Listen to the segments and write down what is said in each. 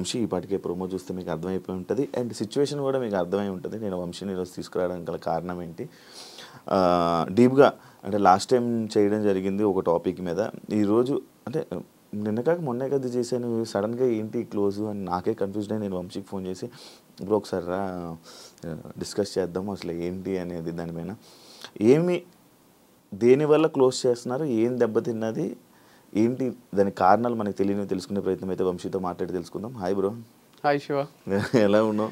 వంశీ ఇప్పటికే ప్రోమో చూస్తే మీకు అర్థమైపోయి ఉంటుంది అండ్ సిచ్యువేషన్ కూడా మీకు అర్థమై ఉంటుంది. నేను వంశీని ఈరోజు తీసుకురావడానికి గల కారణం ఏంటి, డీప్గా అంటే లాస్ట్ టైం చేయడం జరిగింది ఒక టాపిక్ మీద. ఈరోజు అంటే నిన్న కాక మొన్నే కదా చేశాను, సడన్గా ఏంటి క్లోజు అని నాకే కన్ఫ్యూజ్డ్ అయ్యి నేను వంశీకి ఫోన్ చేసి ఇప్పుడు ఒకసారి రా డిస్కస్ చేద్దాము అసలు ఏంటి అనేది దానిపైన. దేనివల్ల క్లోజ్ చేస్తున్నారు, ఏం దెబ్బతిన్నది ఏంటి, దాని కారణాలు మనకు తెలియని తెలుసుకునే ప్రయత్నం అయితే వంశీతో మాట్లాడి తెలుసుకుందాం. Hi bro. హాయ్ శివ. ఎలా ఉన్నావు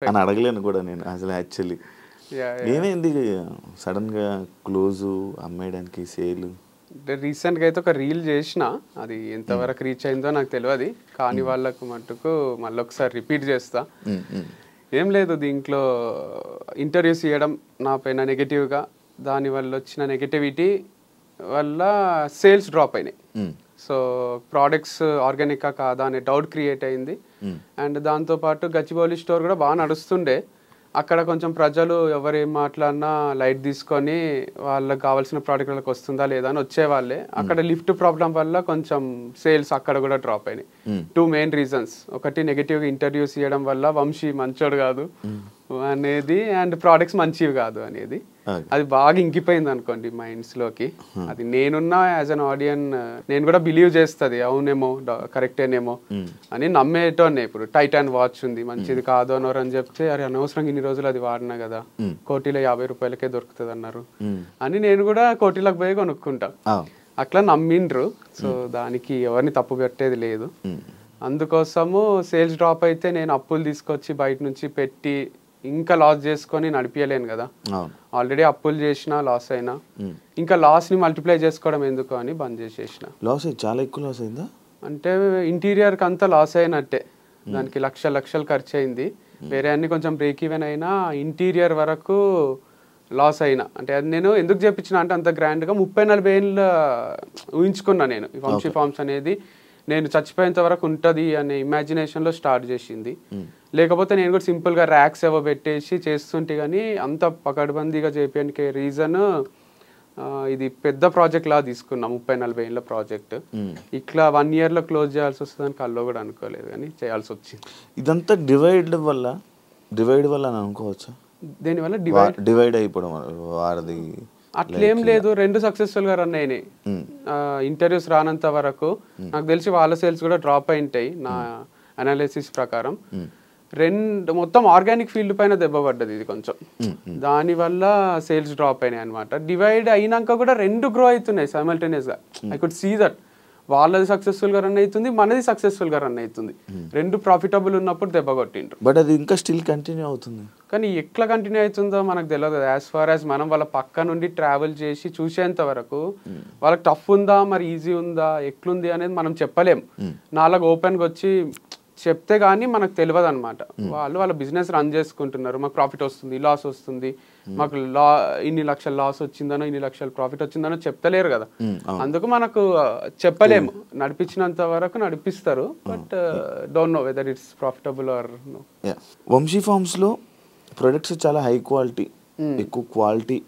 అని అడగలేను కూడా నేను అసలు యాక్చువల్లీ. ఏమైంది సడన్గా క్లోజు అమ్మేయడానికి సేల్? రీసెంట్గా అయితే ఒక రీల్ చేసిన, అది ఎంతవరకు రీచ్ అయిందో నాకు తెలియదు, కానీ వాళ్ళకు మటుకు మళ్ళీ ఒకసారి రిపీట్ చేస్తా. ఏం లేదు, దీంట్లో ఇంటర్వ్యూస్ ఇవ్వడం నా పైన నెగటివ్గా, దానివల్ల వచ్చిన నెగటివిటీ వల్ల సేల్స్ డ్రాప్ అయినాయి. సో ప్రోడక్ట్స్ ఆర్గానికా కాదా అనే డౌట్ క్రియేట్ అయింది. అండ్ దాంతోపాటు గచ్చిబౌలి స్టోర్ కూడా బాగా నడుస్తుండే, అక్కడ కొంచెం ప్రజలు ఎవరేం మాట్లాడినా లైట్ తీసుకొని వాళ్ళకి కావాల్సిన ప్రోడక్ట్ వాళ్ళకి వస్తుందా లేదా అని వచ్చేవాళ్ళే. అక్కడ లిఫ్ట్ ప్రాబ్లం వల్ల కొంచెం సేల్స్ అక్కడ కూడా డ్రాప్ అయినాయి. 2 మెయిన్ రీజన్స్, ఒకటి నెగటివ్గా ఇంటర్వ్యూస్ ఇవ్వడం వల్ల వంశీ మంచోడు కాదు అనేది, అండ్ ప్రోడక్ట్స్ మంచివి కాదు అనేది. అది బాగా ఇంకిపోయింది అనుకోండి మైండ్స్లోకి. అది నేనున్నా యాజ్ అన్ ఆడియన్ నేను కూడా బిలీవ్ చేస్తుంది, అవునేమో కరెక్టేనేమో అని నమ్మేటోనే. ఇప్పుడు టైటాన్ వాచ్ ఉంది, మంచిది కాదు అన్నారు అని చెప్తే, అరే అనవసరంగా ఇన్ని రోజులు అది వాడినా కదా, కోటిలో 50 రూపాయలకే దొరుకుతుంది అన్నారు అని నేను కూడా కోటిలకు పోయి కొనుక్కుంటా. అట్లా నమ్మిండ్రు. సో దానికి ఎవరిని తప్పు పెట్టేది లేదు. అందుకోసము సేల్స్ డ్రాప్ అయితే నేను అప్పులు తీసుకొచ్చి బయట నుంచి పెట్టి ఇంకా లాస్ చేసుకొని నడిపించలేను కదా. ఆల్రెడీ అప్పులు చేసినా లాస్ అయినా, ఇంకా లాస్ ని మల్టిప్లై చేసుకోవడం ఎందుకు అని బంద్ చేసేసిన. లాస్ చాలా ఎక్కువ లాస్ అయిందా? అంటే ఇంటీరియర్ కి అంతా లాస్ అయినట్టే, దానికి లక్షలు ఖర్చు అయింది. వేరే అన్ని కొంచెం బ్రేక్ ఈవెన్ అయినా ఇంటీరియర్ వరకు లాస్ అయినా. అంటే అది నేను ఎందుకు చెప్పించిన అంటే అంత గ్రాండ్గా 30-40 ఏళ్ళు ఊహించుకున్నా నేను. ఈ వంశీ ఫార్మ్స్ అనేది నేను చచ్చిపోయేంత వరకు ఉంటుంది అనే ఇమాజినేషన్లో స్టార్ట్ చేసింది. లేకపోతే నేను కూడా సింపుల్గా ర్యాక్స్ ఏవో పెట్టేసి చేస్తుంటే, కానీ అంత పకడ్బందీగా చేయడానికి రీజన్ ఇది పెద్ద ప్రాజెక్ట్ లా తీసుకున్నా, 30-40 ఏళ్ళ ప్రాజెక్ట్. ఇట్లా 1 yearలో క్లోజ్ చేయాల్సి వస్తుందని కల్లో కూడా అనుకోలేదు, కానీ చేయాల్సి వచ్చింది. ఇదంతా డివైడ్ వల్ల అని అనుకోవచ్చా? దేనివల్ల డివైడ్ అయిపోవడం వారిది అట్లేం లేదు, 2 సక్సెస్ఫుల్ గా రన్ అయినాయి. ఇంటర్వ్యూస్ రానంత వరకు నాకు తెలిసి వాళ్ళ సేల్స్ కూడా డ్రాప్ అయింటాయి నా అనాలిసిస్ ప్రకారం. మొత్తం ఆర్గానిక్ ఫీల్డ్ పైన దెబ్బ పడ్డది ఇది కొంచెం, దానివల్ల సేల్స్ డ్రాప్ అయినాయి అనమాట. డివైడ్ అయినాక కూడా 2 గ్రో అవుతున్నాయి సైమల్టేనియస్ గా. ఐ కుడ్ సీ దట్ వాళ్ళది సక్సెస్ఫుల్ గా రన్ అవుతుంది, మనది సక్సెస్ఫుల్ గా రన్ అవుతుంది. 2 ప్రాఫిటబుల్ ఉన్నప్పుడు దెబ్బ కొట్టిండ్రు. బట్ అది ఇంకా స్టిల్ కంటిన్యూ అవుతుంది. కానీ ఎట్లా కంటిన్యూ అవుతుందో మనకు తెలియదు. యాజ్ ఫార్ యాజ్ మనం వాళ్ళ పక్క నుండి ట్రావెల్ చేసి చూసేంత వరకు వాళ్ళకి టఫ్ ఉందా మరి ఈజీ ఉందా ఎట్లుంది అనేది మనం చెప్పలేం. నాలుగు ఓపెన్గా వచ్చి చెప్తే కానీ మనకు తెలియదు అనమాట. వాళ్ళ బిజినెస్ రన్ చేసుకుంటున్నారు, మాకు ప్రాఫిట్ వస్తుంది, లాస్ వస్తుంది, మాకు ఇన్ని లక్షల లాస్ వచ్చిందనో ఇన్ని లక్షల ప్రాఫిట్ వచ్చిందనో చెప్తలేరు కదా. అందుకు మనకు చెప్పలేము. నడిపించినంత వరకు నడిపిస్తారు, but don't know whether it's profitable or no. Vamshi ఫార్మ్స్లో ప్రొడక్ట్స్ చాలా హై క్వాలిటీ, ఎక్కువ క్వాలిటీ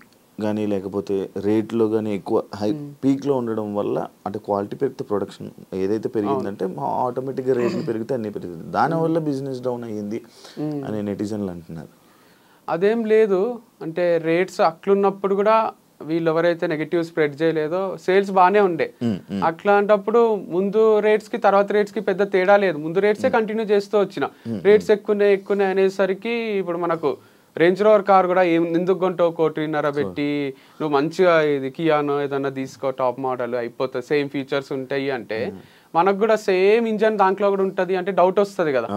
కానీ లేకపోతే రేట్లో కానీ ఎక్కువ హై పీక్లో ఉండడం వల్ల, అంటే క్వాలిటీ పెరిగితే ప్రొడక్షన్ ఏదైతే పెరిగిందంటే ఆటోమేటిక్గా రేట్లు పెరిగితే అన్నీ పెరుగుతుంది, దానివల్ల బిజినెస్ డౌన్ అయ్యింది అని నెటిజన్లు అంటున్నారు. అదేం లేదు, అంటే రేట్స్ అట్లున్నప్పుడు కూడా వీళ్ళు ఎవరైతే నెగటివ్ స్ప్రెడ్ చేయలేదో సేల్స్ బాగానే ఉండే. అట్లాంటప్పుడు ముందు రేట్స్ కి తర్వాత రేట్స్ కి పెద్ద తేడా లేదు, ముందు రేట్సే కంటిన్యూ చేస్తూ వచ్చిన. రేట్స్ ఎక్కువ అనేసరికి ఇప్పుడు మనకు రేంజ్ రోవర్ కార్ కూడా ఎందుకు కొంటావు 1.5 కోటి పెట్టి, నువ్వు మంచిగా ఇది కియానో ఏదన్నా తీసుకో టాప్ మోడల్ అయిపోతుంది, సేమ్ ఫీచర్స్ ఉంటాయి అంటే మనకు కూడా సేమ్ ఇంజన్ దాంట్లో కూడా ఉంటుంది అంటే డౌట్ వస్తుంది కదా.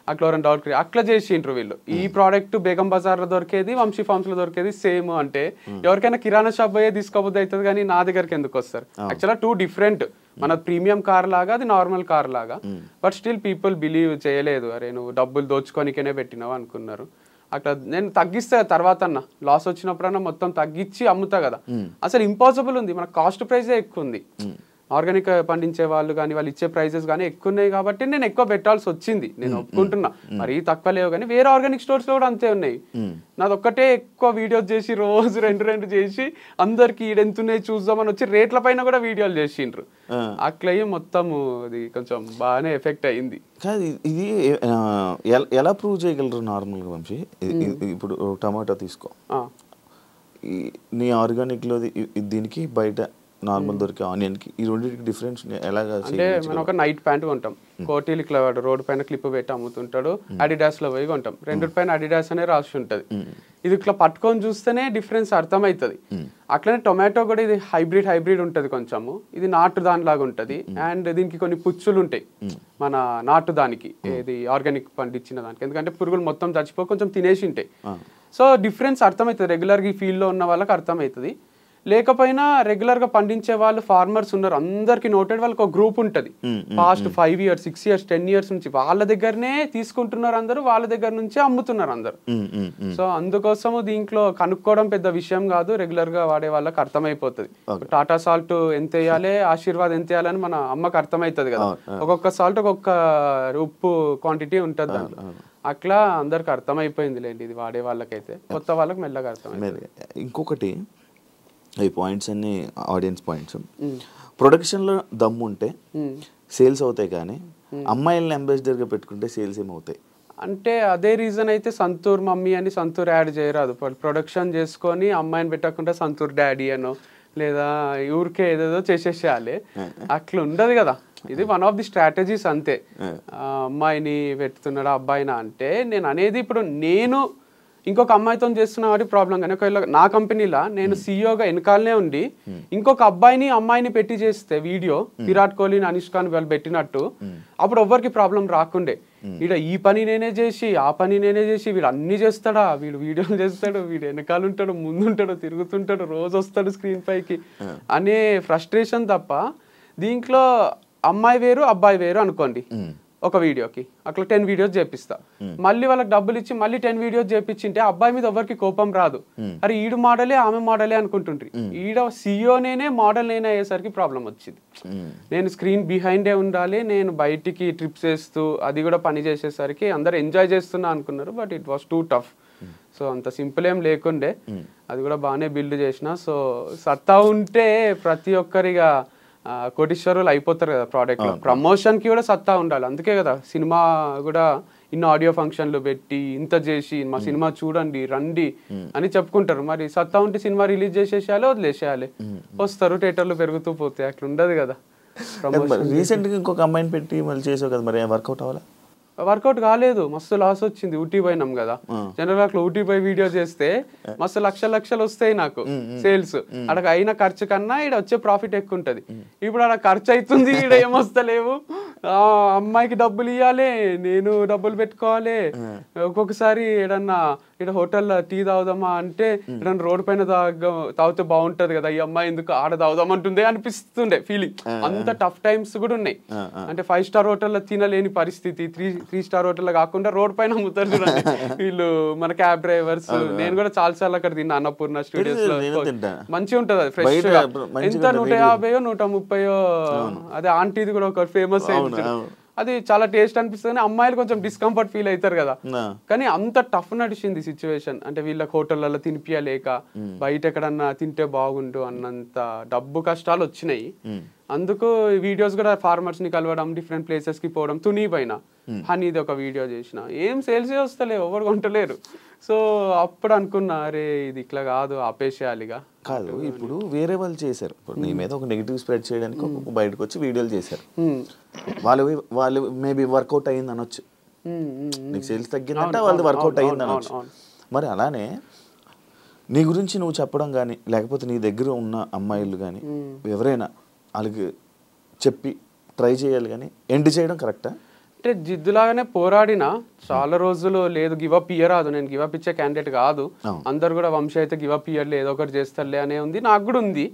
అట్లా ఎవరైనా డౌట్ అట్లా చేసిండ్రు వీళ్ళు. ఈ ప్రోడక్ట్ బేగం బజార్లో దొరికేది వంశీ ఫార్మ్స్ లో దొరికేది సేమ్ అంటే ఎవరికైనా కిరాణా షాప్ పోయే తీసుకోబోద్ది అవుతుంది, కానీ నా దగ్గరికి ఎందుకు వస్తారు? యాక్చువల్గా 2 డిఫరెంట్, మన ప్రీమియం కార్ లాగా అది నార్మల్ కార్ లాగా. బట్ స్టిల్ పీపుల్ బిలీవ్ చేయలేదు, అరే నువ్వు డబ్బులు దోచుకోనికనే పెట్టినావు అనుకున్నారు. అట్లా నేను తగ్గిస్తా తర్వాత అన్న లాస్ వచ్చినప్పుడన్నా మొత్తం తగ్గించి అమ్ముతా కదా. అసలు ఇంపాసిబుల్ ఉంది, మన కాస్ట్ ప్రైజే ఎక్కువ ఉంది. ఆర్గానిక్ పండించే వాళ్ళు కానీ వాళ్ళు ఇచ్చే ప్రైజెస్ కానీ ఎక్కువ ఉన్నాయి కాబట్టి నేను ఎక్కువ పెట్టాల్సి వచ్చింది. నేను ఒప్పుకుంటున్నా, మరీ తక్కువ లేవు కానీ వేరే ఆర్గానిక్ స్టోర్స్ లో కూడా అంతే ఉన్నాయి. నాది ఒక్కటే ఎక్కువ వీడియోస్ చేసి రోజు రెండు చేసి అందరికి ఈడెంతున్నాయి చూద్దామని వచ్చి రేట్ల పైన కూడా వీడియోలు చేసిండ్రు. అట్లా మొత్తం అది కొంచెం బాగానే ఎఫెక్ట్ అయింది. కాదు ఇది ఎలా ప్రూవ్ చేయగలరు నార్మల్గా వంశీ? ఇప్పుడు టమాటో తీసుకో, నీ ఆర్గానిక్లో దీనికి బయట నార్మల్ దొరికే ఆనియన్కి ఈ రెండింటికి డిఫరెన్స్ ఎలాగా? అంటే మనం ఒక నైట్ ప్యాంట్ కొంటాం, కోటీలు ఇట్లా రోడ్డు పైన క్లిప్ పెట్టి అమ్ముతుంటాడు, అడిడాస్ లో పోయి కొంటాం, రెండు పైన అడిడాస్ అనే రాసి ఉంటుంది. ఇది ఇట్లా పట్టుకొని చూస్తేనే డిఫరెన్స్ అర్థమవుతుంది. అట్లనే టొమాటో కూడా ఇది హైబ్రిడ్ ఉంటుంది కొంచెము, ఇది నాటు దానిలాగా ఉంటుంది. అండ్ దీనికి కొన్ని పుచ్చులు ఉంటాయి మన నాటు దానికి, ఇది ఆర్గానిక్ పండించిన దానికి, ఎందుకంటే పురుగులు మొత్తం చచ్చిపో కొంచెం తినేసి ఉంటాయి. సో డిఫరెన్స్ అర్థమవుతుంది, రెగ్యులర్గా ఈ ఫీల్డ్లో ఉన్న వాళ్ళకి అర్థమవుతుంది. లేకపోయినా రెగ్యులర్గా పండించే వాళ్ళు ఫార్మర్స్ ఉన్నారు, అందరికి నోటెడ్ వాళ్ళకి ఒక గ్రూప్ ఉంటుంది. పాస్ట్ 5 years 6 years 10 years నుంచి వాళ్ళ దగ్గరనే తీసుకుంటున్నారు అందరూ, వాళ్ళ దగ్గర నుంచే అమ్ముతున్నారు అందరు. సో అందుకోసము దీంట్లో కనుక్కోవడం పెద్ద విషయం కాదు, రెగ్యులర్గా వాడే వాళ్ళకి అర్థమైపోతుంది. టాటా సాల్ట్ ఎంత వేయాలి, ఆశీర్వాద్ ఎంత వేయాలని మన అమ్మకి అర్థమవుతుంది కదా, ఒక్కొక్క సాల్ట్ ఒక్కొక్క ఉప్పు క్వాంటిటీ ఉంటుంది దాంట్లో. అట్లా అందరికి అర్థమైపోయింది లేండి, ఇది వాడే వాళ్ళకైతే. కొత్త వాళ్ళకి మెల్లగా అర్థమైంది. ఇంకొకటి ఈ పాయింట్స్ అన్ని ఆడియన్స్ పాయింట్స్, ప్రొడక్షన్లో దమ్ము ఉంటే సేల్స్ అవుతాయి, కానీ అమ్మాయిలని అంబాసిడర్గా పెట్టుకుంటే సేల్స్ ఏమవుతాయి అంటే అదే రీజన్ అయితే సంతూర్ మమ్మీ అని సంతూర్ యాడ్ చేయరాదు. ప్రొడక్షన్ చేసుకొని అమ్మాయిని పెట్టకుండా సంతూర్ డాడీ అనో లేదా ఊరికే ఏదేదో చేసేసేయాలి, అట్లా ఉండదు కదా. ఇది వన్ ఆఫ్ ది స్ట్రాటజీస్ అంతే. అమ్మాయిని పెడుతున్నాడు అబ్బాయినా అంటే నేను అనేది, ఇప్పుడు నేను ఇంకొక అమ్మాయితో చేస్తున్నా కాబట్టి ప్రాబ్లం, కానీ ఒకవేళ నా కంపెనీలో నేను సీఈఓగా వెనకాలనే ఉండి ఇంకొక అబ్బాయిని అమ్మాయిని పెట్టి చేస్తే వీడియో, విరాట్ కోహ్లీని అనుష్కాని వాళ్ళు పెట్టినట్టు, అప్పుడు ఎవ్వరికి ప్రాబ్లం రాకుండే. వీడు ఈ పని నేనే చేసి ఆ పని నేనే చేసి వీడు అన్ని చేస్తాడా, వీడు వీడియోలు చేస్తాడు, వీడు వెనకాల ఉంటాడు, ముందుంటాడు, తిరుగుతుంటాడు, రోజు వస్తాడు స్క్రీన్ పైకి అనే ఫ్రస్ట్రేషన్ తప్ప. దీంట్లో అమ్మాయి వేరు అబ్బాయి వేరు అనుకోండి, ఒక వీడియోకి అట్లా 10 వీడియోస్ చేపిస్తా, మళ్ళీ వాళ్ళకి డబ్బులు ఇచ్చి మళ్ళీ 10 వీడియోస్ చేపించింటే అబ్బాయి మీద ఎవరికి కోపం రాదు. అరే ఈడు మోడలే ఆమె మోడలే అనుకుంటుండ్రి, ఈడ సీఈఓ నేనే మోడల్ నేనే అయ్యేసరికి ప్రాబ్లం వచ్చింది. నేను స్క్రీన్ బిహైండే ఉండాలి, నేను బయటికి ట్రిప్స్ వేస్తూ అది కూడా పని చేసేసరికి అందరు ఎంజాయ్ చేస్తున్నా అనుకున్నారు, but it was two tough. So అంత సింపుల్ ఏం లేకుండే, అది కూడా బాగానే బిల్డ్ చేసిన. సో సత్తా ఉంటే ప్రతి ఒక్కరిగా కోటీశ్వరులు అయిపోతారు కదా ప్రోడక్ట్ లో. ప్రమోషన్ కి కూడా సత్తా ఉండాలి, అందుకే కదా సినిమా కూడా ఇన్ని ఆడియో ఫంక్షన్లు పెట్టి ఇంత చేసి మా సినిమా చూడండి రండి అని చెప్పుకుంటారు. మరి సత్తా ఉంటే సినిమా రిలీజ్ చేసేసేయాలి, వదిలేసేయాలి, వస్తారు, థియేటర్లు పెరుగుతూ పోతాయి, అట్లా ఉండదు కదా. రీసెంట్ గా ఇంకొక అమ్మాయిని పెట్టి మళ్ళీ చేసావు కదా, మరి వర్కౌట్ అవ్వాలా? వర్కౌట్ కాలేదు, మస్తు లాస్ వచ్చింది. ఊటీ పోయినాం కదా, జనరల్ అట్లా ఊటీ పోయి వీడియో చేస్తే మస్తు లక్షలు వస్తాయి నాకు సేల్స్. అక్కడ అయిన ఖర్చు కన్నా ఇక్కడ వచ్చే ప్రాఫిట్ ఎక్కువ ఉంటది. ఇప్పుడు అక్కడ ఖర్చు అవుతుంది, ఇక్కడ ఏమొస్తలేవు, అమ్మాయికి డబ్బులు ఇవ్వాలి, నేను డబ్బులు పెట్టుకోవాలి. ఒక్కొక్కసారి ఏడన్నా ఇక్కడ హోటల్లో టీ తాగుదామా అంటే ఏదన్నా రోడ్డు పైన తాగితే బాగుంటది కదా, ఈ అమ్మాయి ఎందుకు ఆడ తాగుదామంటుందే అనిపిస్తుండే ఫీలింగ్. అంత టఫ్ టైమ్స్ కూడా ఉన్నాయి. అంటే 5 స్టార్ హోటల్లో తినలేని పరిస్థితి, 3 స్టార్ హోటల్లో కాకుండా రోడ్ పైన అమ్ముతారు చూడండి వీళ్ళు, మన క్యాబ్ డ్రైవర్స్. నేను కూడా చాలా సార్లు అక్కడ తిన్నా, అన్నపూర్ణ స్టూడియోస్ లో. మంచిగా ఉంటది అది, ఫ్రెష్ గా. ఎంత 150 130, అదే ఆంటీది కూడా ఒక ఫేమస్ అయింది, అది చాలా టేస్ట్ అనిపిస్తుంది. అమ్మాయిలు కొంచెం డిస్కంఫర్ట్ ఫీల్ అవుతారు కదా, కానీ అంత టఫ్ నడిచింది సిచ్యువేషన్. అంటే వీళ్ళకి హోటళ్లలో తినిపియలేక, బయట ఎక్కడన్నా తింటే బాగుండు అన్నంత డబ్బు కష్టాలు వచ్చినాయి. అందుకు వీడియోస్ కూడా ఫార్మర్స్ ని కలవడం, డిఫరెంట్ ప్లేసెస్ కి పోవడం. తుని పైన హనీది ఒక వీడియో చేసిన, ఏం సేల్స్ వస్తలేవు, ఎవరు కొంటలేరు. సో అప్పుడు అనుకున్నా, అరే ఇది ఇట్లా కాదు, ఆపేసేయాలిగా. కాదు, ఇప్పుడు వేరే వాళ్ళు చేశారు, నీ మీద ఒక నెగిటివ్ స్ప్రెడ్ చేయడానికి బయటకు వచ్చి వీడియోలు చేశారు, వాళ్ళు మేబీ వర్కౌట్ అయ్యింది అనొచ్చు, నీకు సేల్స్ తగ్గిందంటే వాళ్ళది వర్కౌట్ అయ్యింది అనొచ్చు. మరి అలానే నీ గురించి నువ్వు చెప్పడం కానీ, లేకపోతే నీ దగ్గర ఉన్న అమ్మాయిలు కానీ ఎవరైనా వాళ్ళకి చెప్పి ట్రై చేయాలి, కానీ ఎండ్ చేయడం కరెక్టా? అంటే జిద్దులాగానే పోరాడినా చాలా రోజులు లేదు, గివప్ ఇయ్యరాదు, నేను గివప్ ఇచ్చే క్యాండిడేట్ కాదు. అందరు కూడా వంశీ అయితే గివప్ ఇయ్యర్లే, ఏదో ఒకటి చేస్తారులే అనే ఉంది, నాకు కూడా ఉంది.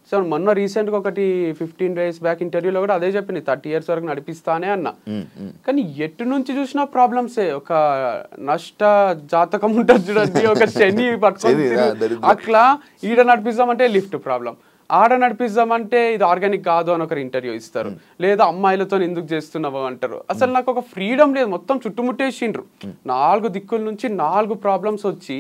సో మొన్న రీసెంట్ గా ఒకటి 15 days బ్యాక్ ఇంటర్వ్యూలో కూడా అదే చెప్పింది, 30 years వరకు నడిపిస్తానే అన్న. కానీ ఎటు నుంచి చూసినా ప్రాబ్లమ్సే. ఒక నష్ట జాతకం ఉంటుంది చూడండి, ఒక శని పట్టుకొని అట్లా ఈడ నడిపిస్తామంటే లిఫ్ట్ ప్రాబ్లం, ఆడ నడిపిద్దామంటే ఇది ఆర్గానిక్ కాదు అని ఒకరు ఇంటర్వ్యూ ఇస్తారు, లేదా అమ్మాయిలతో ఎందుకు చేస్తున్నావు అంటారు. అసలు నాకు ఒక ఫ్రీడమ్ లేదు, మొత్తం చుట్టుముట్టేసిండ్రు. 4 దిక్కుల నుంచి 4 ప్రాబ్లమ్స్ వచ్చి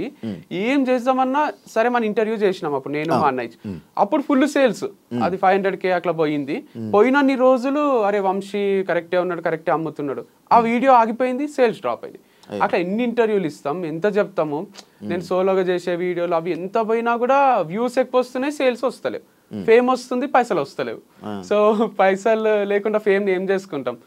ఏం చేద్దామన్నా సరే మన ఇంటర్వ్యూ చేసినాం అప్పుడు నేను మా అన్నయ్య. అప్పుడు ఫుల్ సేల్స్, అది 500K అట్లా పోయింది. పోయినన్ని రోజులు అరే వంశీ కరెక్టే ఉన్నాడు, కరెక్టే అమ్ముతున్నాడు, ఆ వీడియో ఆగిపోయింది, సేల్స్ డ్రాప్ అయింది. అట్లా ఎన్ని ఇంటర్వ్యూలు ఇస్తాం, ఎంత చెప్తాము. నేను సోలోగా చేసే వీడియోలు అవి ఎంత పోయినా కూడా వ్యూస్ ఎక్కువ వస్తున్నాయి, సేల్స్ వస్తలేవు. ఫేమ్ వస్తుంది, పైసలు వస్తలేవు. సో పైసలు లేకుండా ఫేమ్ ఏం చేసుకుంటాం.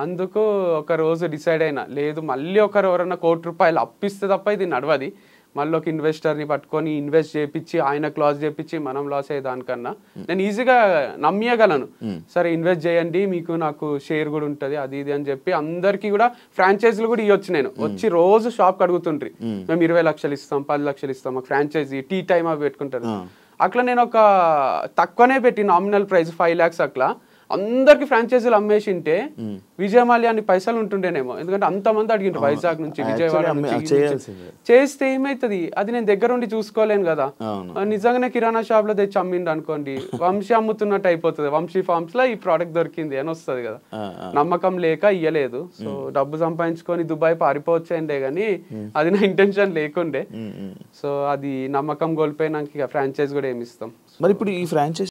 అందుకు ఒక రోజు డిసైడ్ అయినా, లేదు మళ్ళీ ఒకరు ఎవరన్నా ₹1,00,00,000 అప్పిస్తే తప్ప ఇది నడవది. మళ్ళీ ఒక ఇన్వెస్టర్ని పట్టుకొని ఇన్వెస్ట్ చేయించి ఆయన లాస్ చేయించి మనం లాస్ అయ్యే దానికన్నా నేను ఈజీగా నమ్మేయగలను. సరే ఇన్వెస్ట్ చేయండి, మీకు నాకు షేర్ కూడా ఉంటుంది, అది ఇది అని చెప్పి అందరికీ కూడా ఫ్రాంచైజీలు కూడా ఇవ్వచ్చు. నేను వచ్చి రోజు షాప్కి అడుగుతుండ్రి, మేము 20 లక్షలు ఇస్తాం, 10 లక్షలు ఇస్తాం, మాకు ఫ్రాంచైజీ టీ టైమ్ అవి పెట్టుకుంటారు. అట్లా నేను ఒక తక్కువనే పెట్టి నామినల్ ప్రైస్ 5 lakhs అట్లా అందరికి ఫ్రాంచైజీలు అమ్మేసింటే విజయమాల్య అన్ని పైసలు ఉంటుండేనేమో. ఎందుకంటే అంతమంది అడిగిండ్రు వైజాగ్ నుంచి, విజయవాడ నుంచి. చేస్తే ఏమైతుంది, అది నేను దగ్గర ఉండి చూసుకోలేను కదా. నిజంగానే కిరాణా షాప్ లో తెచ్చి అమ్మిండు అనుకోండి, వంశీ అమ్ముతున్నట్టు అయిపోతుంది. వంశీ ఫార్మ్స్ లో ఈ ప్రోడక్ట్ దొరికింది అని వస్తుంది కదా. నమ్మకం లేక ఇయ్యలేదు. సో డబ్బు సంపాదించుకొని దుబాయ్ పారిపోవచ్చేండే గానీ అది నా ఇంటెన్షన్ లేకుండే. సో అది నమ్మకం కోల్పోయినాక ఇక ఫ్రాంచైజ్ కూడా ఏమి ఇస్తాం. మరి ఇప్పుడు ఈ ఫ్రాంచైజ్